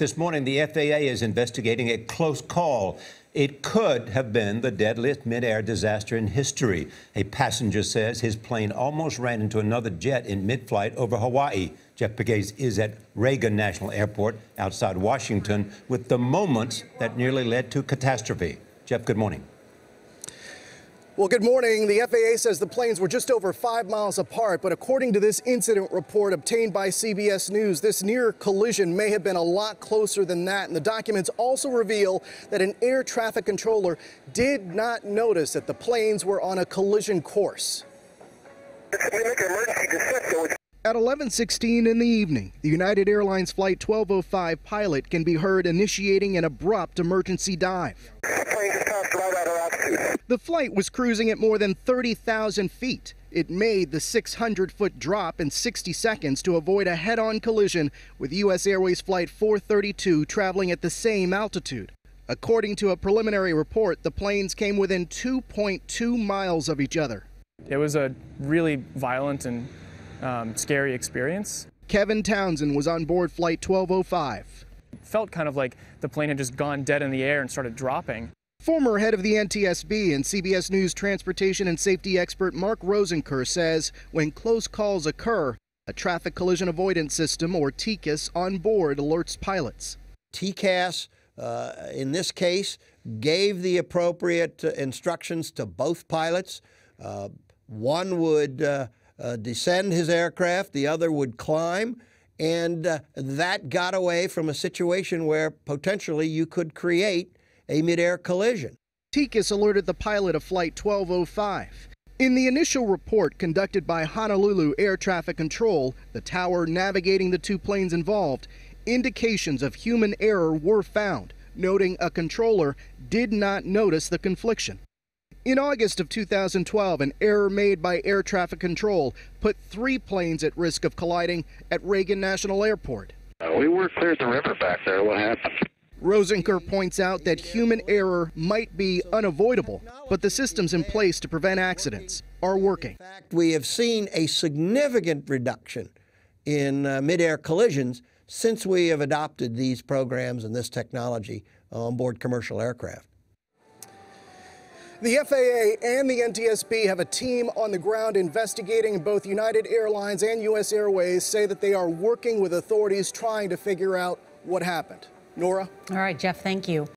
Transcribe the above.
This morning, the FAA is investigating a close call. It could have been the deadliest mid-air disaster in history. A passenger says his plane almost ran into another jet in mid-flight over Hawaii. Jeff Pegues is at Reagan National Airport outside Washington with the moments that nearly led to catastrophe. Jeff, good morning. Well, good morning. The FAA says the planes were just over 5 miles apart, but according to this incident report obtained by CBS News, this near collision may have been a lot closer than that. And the documents also reveal that an air traffic controller did not notice that the planes were on a collision course. At 11:16 in the evening, the United Airlines Flight 1205 pilot can be heard initiating an abrupt emergency dive. The flight was cruising at more than 30,000 feet. It made the 600-foot drop in 60 seconds to avoid a head-on collision with U.S. Airways Flight 432 traveling at the same altitude. According to a preliminary report, the planes came within 2.2 miles of each other. It was a really violent and scary experience. Kevin Townsend was on board Flight 1205. It felt kind of like the plane had just gone dead in the air and started dropping. Former head of the NTSB and CBS News transportation and safety expert Mark Rosenker says when close calls occur, a traffic collision avoidance system, or TCAS, on board alerts pilots. TCAS, in this case, gave the appropriate instructions to both pilots. One would descend his aircraft, the other would climb, and that got away from a situation where potentially you could create a mid-air collision. TCAS alerted the pilot of Flight 1205. In the initial report conducted by Honolulu Air Traffic Control, the tower navigating the two planes involved, indications of human error were found, noting a controller did not notice the confliction. In August of 2012, an error made by air traffic control put 3 planes at risk of colliding at Reagan National Airport. We were cleared the river back there. What happened? Rosenker points out that human error might be unavoidable, but the systems in place to prevent accidents are working. In fact, we have seen a significant reduction in mid-air collisions since we have adopted these programs and this technology on board commercial aircraft. The FAA and the NTSB have a team on the ground investigating. Both United Airlines and U.S. Airways say that they are working with authorities trying to figure out what happened. Nora? All right, Jeff, thank you.